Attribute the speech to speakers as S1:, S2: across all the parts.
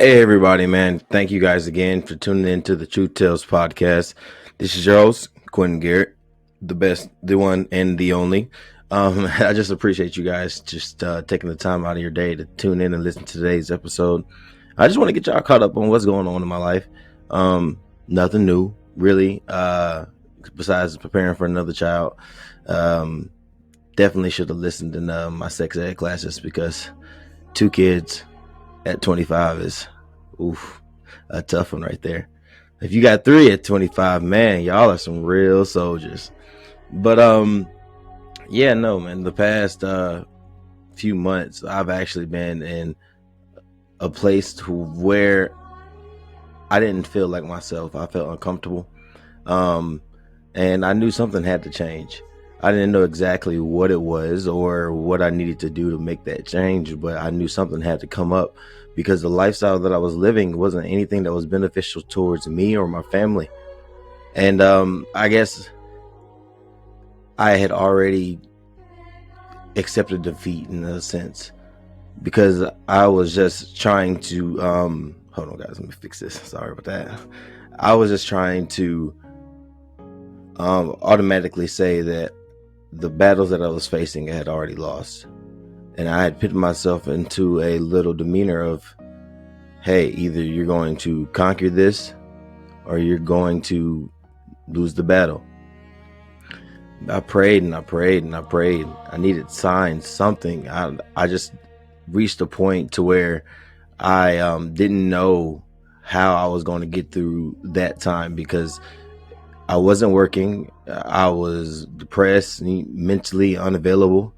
S1: Hey everybody, man. Thank you guys again for tuning in to the Truth Tales podcast. This is your host, Quentin Garrett, the best, the one, and the only. I just appreciate you guys just taking the time out of your day to tune in and listen to today's episode. I just want to get y'all caught up on what's going on in my life. Nothing new, really, besides preparing for another child. Definitely should have listened in my sex ed classes because 2 kids at 25 is a tough one right there. If you got 3 at 25, man, y'all are some real soldiers. But yeah, no, man, the past few months I've actually been in a place where I didn't feel like myself. I felt uncomfortable, and I knew something had to change. I didn't know exactly what it was or what I needed to do to make that change, but I knew something had to come up because the lifestyle that I was living wasn't anything that was beneficial towards me or my family. And I guess I had already accepted defeat in a sense because I was just trying to hold on guys, let me fix this. Sorry about that. I was just trying to automatically say that the battles that I was facing I had already lost. And I had put myself into a little demeanor of, hey, either you're going to conquer this or you're going to lose the battle. I prayed and I prayed and I prayed. I needed signs, something. I just reached a point to where I didn't know how I was going to get through that time because I wasn't working. I was depressed, mentally unavailable.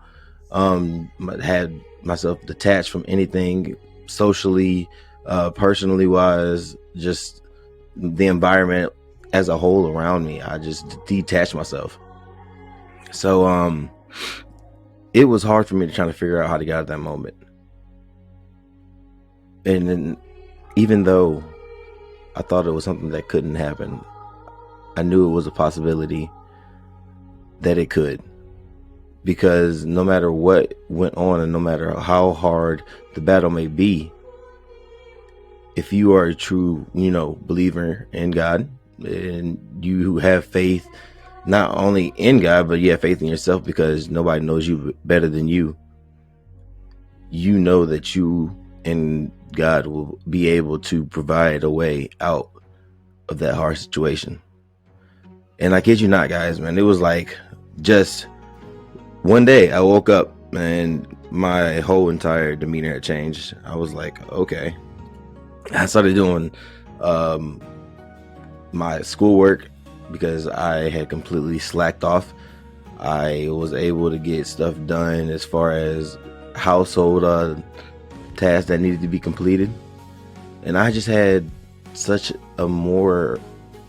S1: Had myself detached from anything socially, personally wise, just the environment as a whole around me. I just detached myself. So it was hard for me to try to figure out how to get out of that moment. And then, even though I thought it was something that couldn't happen, I knew it was a possibility that it could, because no matter what went on and no matter how hard the battle may be, if you are a true, believer in God and you have faith not only in God, but you have faith in yourself because nobody knows you better than you, you know that you and God will be able to provide a way out of that hard situation. And I kid you not, guys, man, it was like just one day I woke up and my whole entire demeanor had changed. I was like, okay. I started doing my schoolwork because I had completely slacked off. I was able to get stuff done as far as household tasks that needed to be completed. And I just had such a more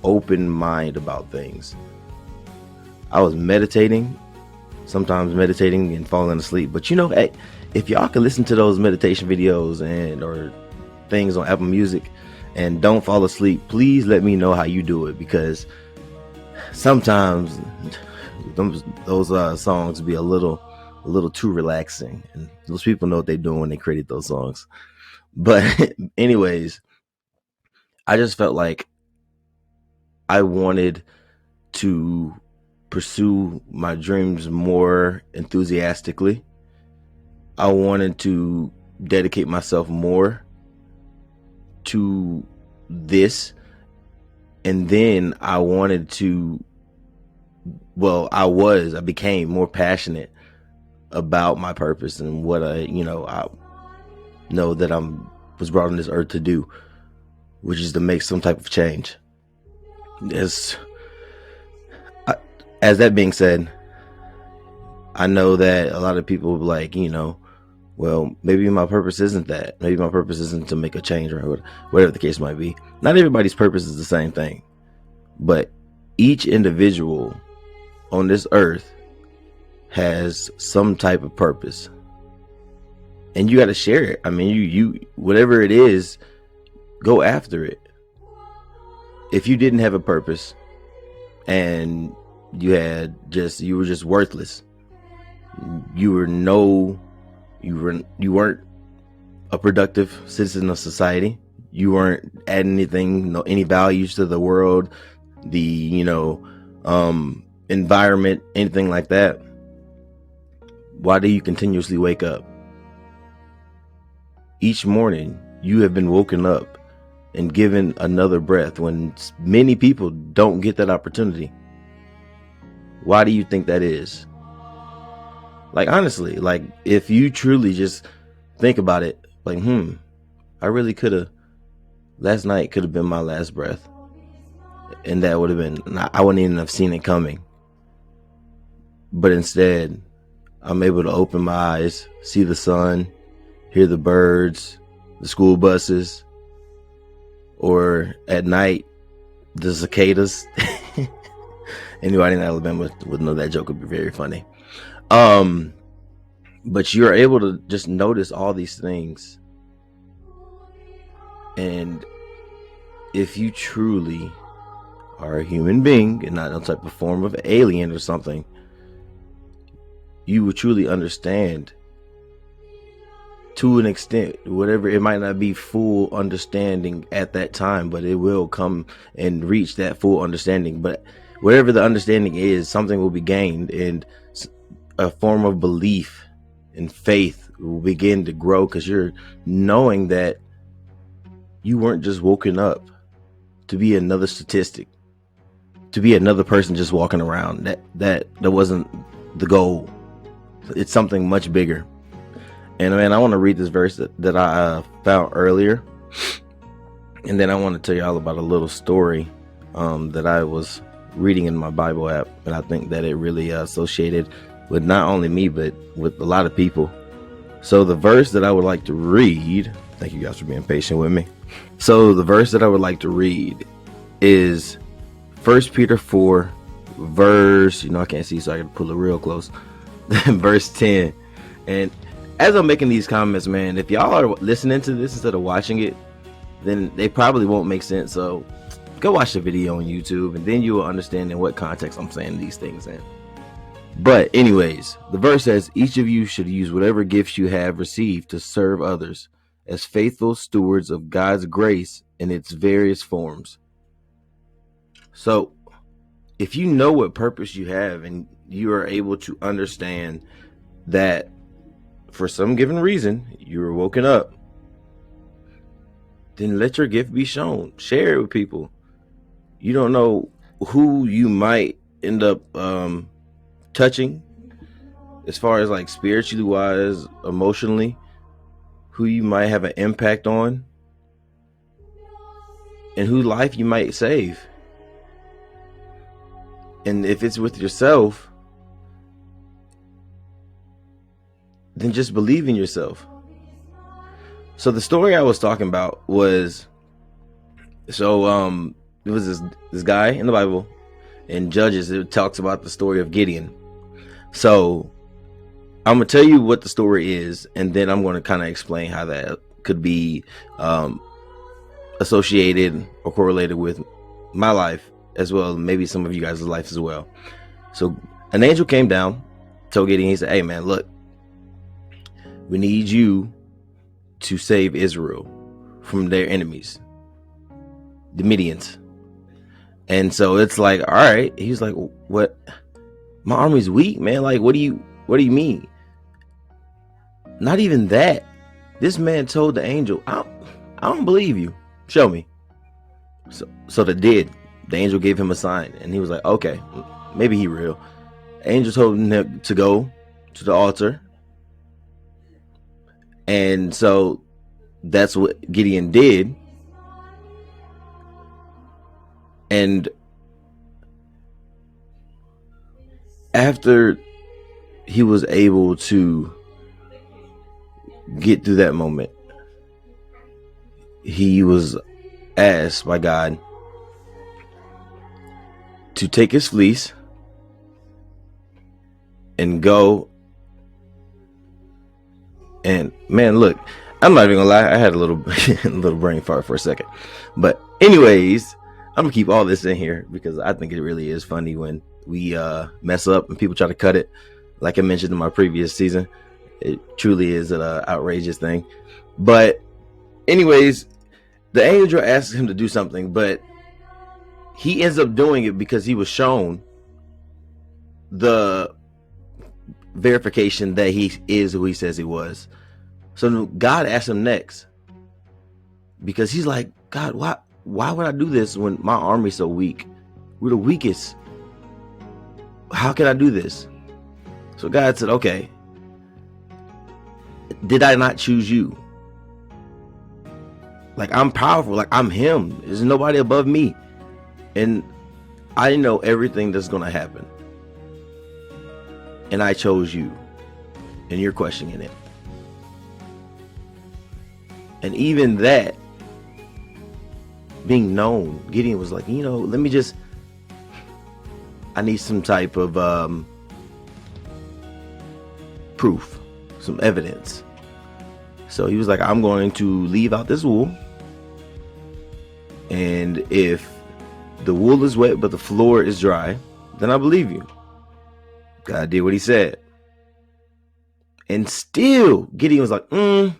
S1: open mind about things. I was sometimes meditating and falling asleep. But hey, if y'all can listen to those meditation videos or things on Apple Music and don't fall asleep, please let me know how you do it, because sometimes those songs be a little too relaxing, and those people know what they're doing when they created those songs. But anyways, I just felt like I wanted to pursue my dreams more enthusiastically. I wanted to dedicate myself more to this, and then I became more passionate about my purpose and what I know that was brought on this earth to do, which is to make some type of change. As that being said, I know that a lot of people will be like, well, maybe my purpose isn't that. Maybe my purpose isn't to make a change, or whatever the case might be. Not everybody's purpose is the same thing, but each individual on this earth has some type of purpose, and you got to share it. I mean, you whatever it is, go after it. If you didn't have a purpose and you were just worthless, you weren't a productive citizen of society, you weren't adding anything, any values to the world, the environment, anything like that, why do you continuously wake up? Each morning you have been woken up and given another breath when many people don't get that opportunity. Why do you think that is? Like, honestly, like, if you truly just think about it, like, I really could have, last night could have been my last breath. And that would have been, I wouldn't even have seen it coming. But instead, I'm able to open my eyes, see the sun, hear the birds, the school buses, or at night, the cicadas. Anybody in Alabama would know that joke would be very funny. But you're able to just notice all these things. And if you truly are a human being and not some type of form of alien or something, you will truly understand, to an extent, whatever. It might not be full understanding at that time, but it will come and reach that full understanding. But whatever the understanding is, something will be gained, and a form of belief and faith will begin to grow, because you're knowing that you weren't just woken up to be another statistic, to be another person just walking around. That wasn't the goal. It's something much bigger. And man, I want to read this verse that I found earlier, and then I want to tell you all about a little story that I was reading in my Bible app, and I think that it really associated with not only me but with a lot of people. So the verse that I would like to read, thank you guys for being patient with me. So the verse that I would like to read is 1 Peter 4 verse, I can't see, so I can pull it real close. Verse 10. And as I'm making these comments, man, if y'all are listening to this instead of watching it, then they probably won't make sense. So go watch the video on YouTube, and then you will understand in what context I'm saying these things in. But anyways, the verse says, each of you should use whatever gifts you have received to serve others as faithful stewards of God's grace in its various forms. So if you know what purpose you have, and you are able to understand that for some given reason you were woken up, then let your gift be shown. Share it with people. You don't know who you might end up touching, as far as like spiritually wise, emotionally, who you might have an impact on, and whose life you might save. And if it's with yourself, then just believe in yourself. So the story I was talking about was, it was this guy in the Bible, in Judges, it talks about the story of Gideon. So I'm gonna tell you what the story is, and then I'm going to kind of explain how that could be associated or correlated with my life, as well as maybe some of you guys' life as well. So an angel came down, told Gideon, he said, hey man, look, we need you to save Israel from their enemies, the Midians. And so it's like, all right. He's like, what? My army's weak, man. Like, what do you mean? Not even that. This man told the angel, I don't believe you. Show me. So they did. The angel gave him a sign, and he was like, okay, maybe he real. The angel told him to go to the altar. And so that's what Gideon did. And after he was able to get through that moment, he was asked by God to take his fleece and go. And man, look, I'm not even gonna lie, I had a little brain fart for a second. But anyways, I'm gonna keep all this in here because I think it really is funny when we mess up and people try to cut it. Like I mentioned in my previous season, it truly is an outrageous thing. But anyways, The angel asks him to do something, but he ends up doing it because he was shown the verification that he is who he says he was. So God asked him next, because he's like, God, why would I do this when my army's so weak? We're the weakest. How can I do this? So God said, okay, did I not choose you? Like, I'm powerful, like I'm him. There's nobody above me. And I know everything that's going to happen. And I chose you. And you're questioning it. And even that being known, Gideon was like, let me just, I need some type of proof, some evidence. So he was like, I'm going to leave out this wool. And if the wool is wet, but the floor is dry, then I believe you. God did what he said. And still, Gideon was like, I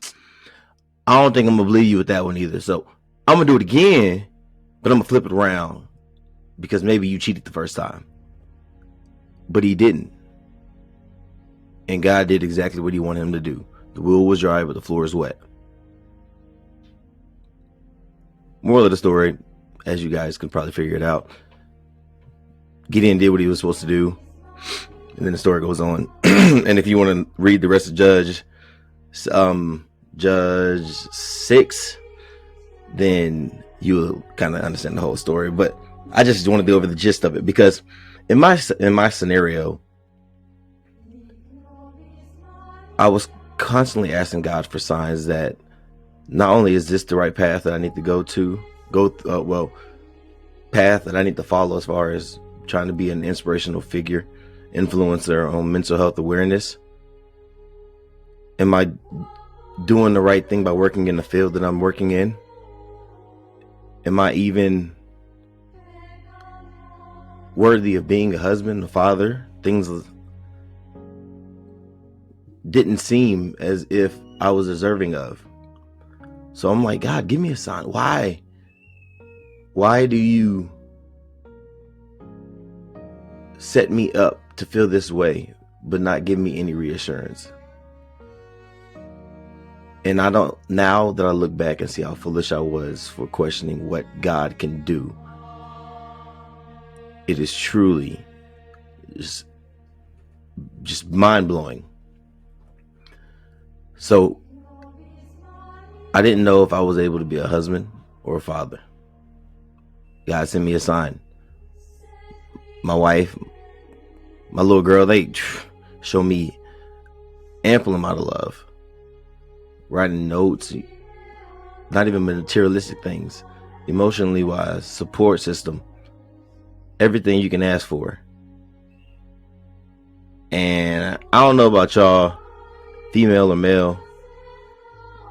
S1: don't think I'm going to believe you with that one either. So I'm going to do it again, but I'm going to flip it around because maybe you cheated the first time. But he didn't. And God did exactly what he wanted him to do. The wool was dry, but the floor is wet. Moral of the story, as you guys can probably figure it out, Gideon did what he was supposed to do. And then the story goes on. And if you want to read the rest of Judge 6, then you'll kind of understand the whole story. But I just want to go over the gist of it, because in my scenario, I was constantly asking God for signs that not only is this the right path that I need to path that I need to follow as far as trying to be an inspirational figure, influencer on mental health awareness. Am I doing the right thing by working in the field that I'm working in? Am I even worthy of being a husband, a father? Things didn't seem as if I was deserving of. So I'm like, God, give me a sign. Why do you set me up to feel this way, but not give me any reassurance? And now that I look back and see how foolish I was for questioning what God can do, it is truly just mind-blowing. So I didn't know if I was able to be a husband or a father. God sent me a sign. My wife, my little girl, they show me ample amount of love. Writing notes, not even materialistic things, emotionally wise, support system, everything you can ask for. And I don't know about y'all, female or male,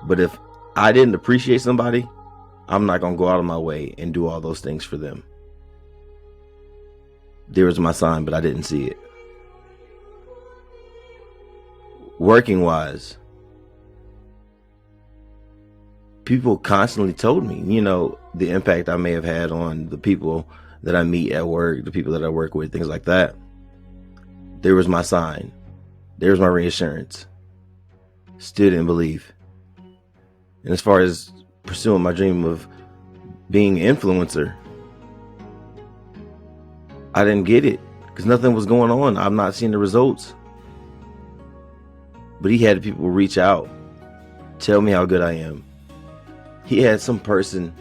S1: but if I didn't appreciate somebody, I'm not going to go out of my way and do all those things for them. There was my sign, but I didn't see it. Working wise, people constantly told me, the impact I may have had on the people that I meet at work, the people that I work with, things like that. There was my sign. There's my reassurance. Still didn't believe. And as far as pursuing my dream of being an influencer, I didn't get it because nothing was going on. I'm not seeing the results. But he had people reach out, tell me how good I am. He had some person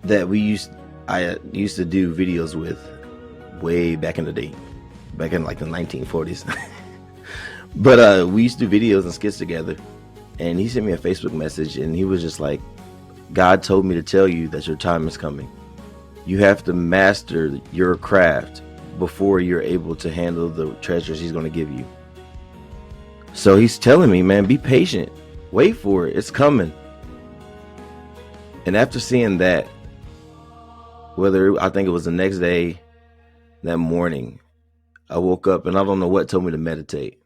S1: that I used to do videos with way back in the day, back in like the 1940s. But we used to do videos and skits together. And he sent me a Facebook message and he was just like, God told me to tell you that your time is coming. You have to master your craft before you're able to handle the treasures he's going to give you. So he's telling me, man, be patient. Wait for it. It's coming. And after seeing that, I think it was the next day, that morning, I woke up and I don't know what told me to meditate.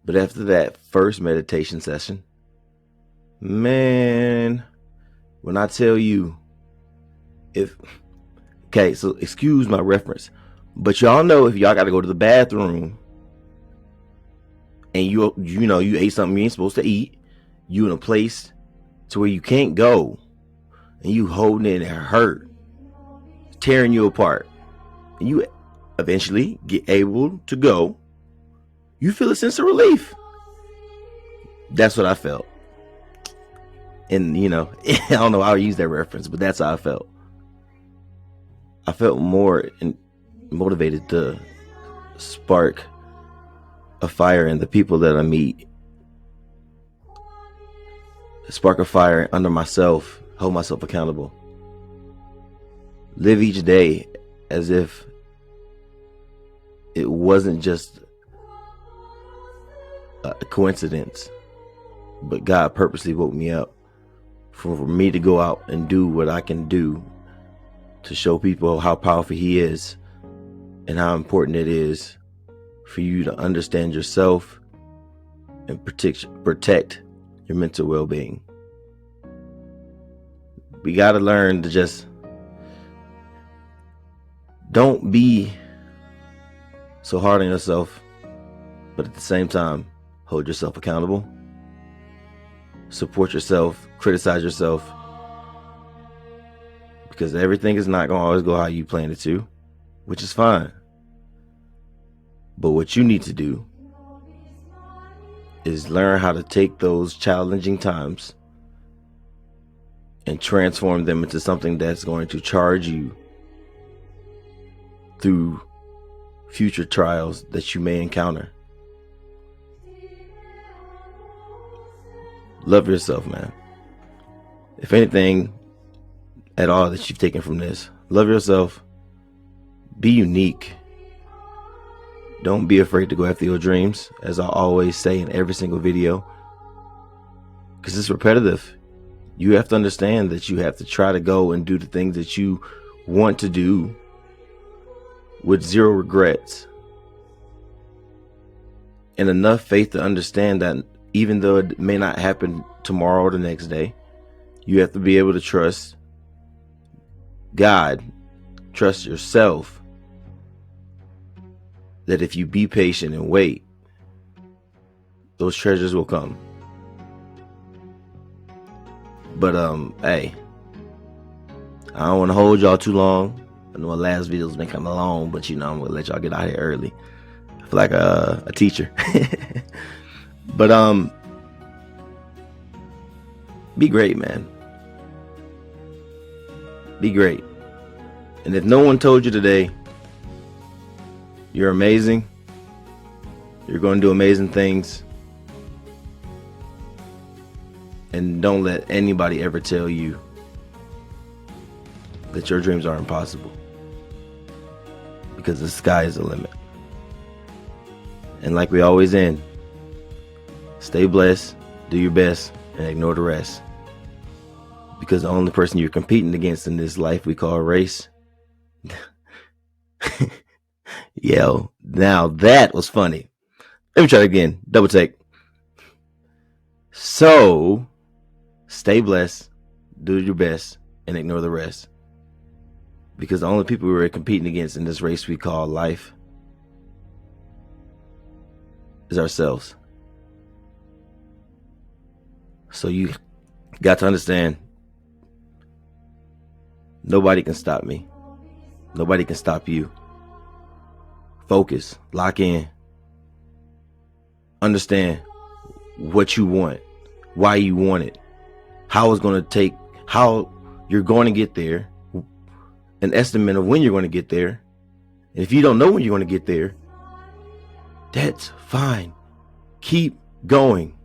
S1: But after that first meditation session, man, When I tell you, okay, so excuse my reference, but y'all know if y'all got to go to the bathroom and you ate something you ain't supposed to eat, you in a place to where you can't go, and you holding it and it hurt, tearing you apart, and you eventually get able to go, you feel a sense of relief. That's what I felt. And I don't know how I use that reference, but that's how I felt. I felt more motivated to spark a fire in the people that I meet, spark a fire under myself, hold myself accountable, live each day as if it wasn't just a coincidence, but God purposely woke me up for me to go out and do what I can do to show people how powerful He is and how important it is for you to understand yourself and protect your mental well-being. We got to learn to just don't be so hard on yourself, but at the same time, hold yourself accountable, support yourself, criticize yourself, because everything is not going to always go how you planned it to, which is fine. But what you need to do is learn how to take those challenging times and transform them into something that's going to charge you through future trials that you may encounter. Love yourself, man. If anything at all that you've taken from this, love yourself. Be unique. Don't be afraid to go after your dreams, as I always say in every single video, because it's repetitive. You have to understand that you have to try to go and do the things that you want to do with zero regrets and enough faith to understand that even though it may not happen tomorrow or the next day, you have to be able to trust God, trust yourself, that if you be patient and wait, those treasures will come. But hey, I don't want to hold y'all too long. I know my last video's been kind of long, but I'm gonna let y'all get out here early. I feel like a teacher. But be great, man. Be great. And if no one told you today, you're amazing, you're going to do amazing things, and don't let anybody ever tell you that your dreams are impossible, because the sky is the limit. And like we always end, stay blessed, do your best, and ignore the rest, because the only person you're competing against in this life we call a race Yo, now that was funny. Let me try it again. Double take. So, stay blessed, do your best, and ignore the rest. Because the only people we're competing against in this race we call life is ourselves. So you got to understand, nobody can stop me. Nobody can stop you. Focus, lock in, understand what you want, why you want it, how it's going to take, how you're going to get there, an estimate of when you're going to get there. And if you don't know when you're going to get there, that's fine. Keep going.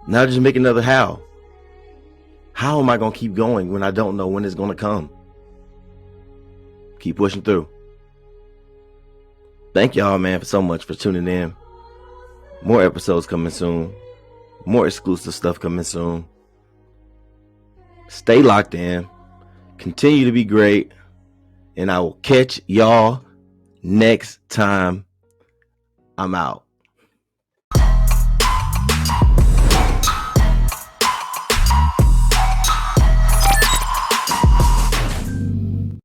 S1: Now just make another how. How am I going to keep going when I don't know when it's going to come? Keep pushing through. Thank y'all, man, for so much for tuning in. More episodes coming soon. More exclusive stuff coming soon. Stay locked in. Continue to be great. And I will catch y'all next time. I'm out.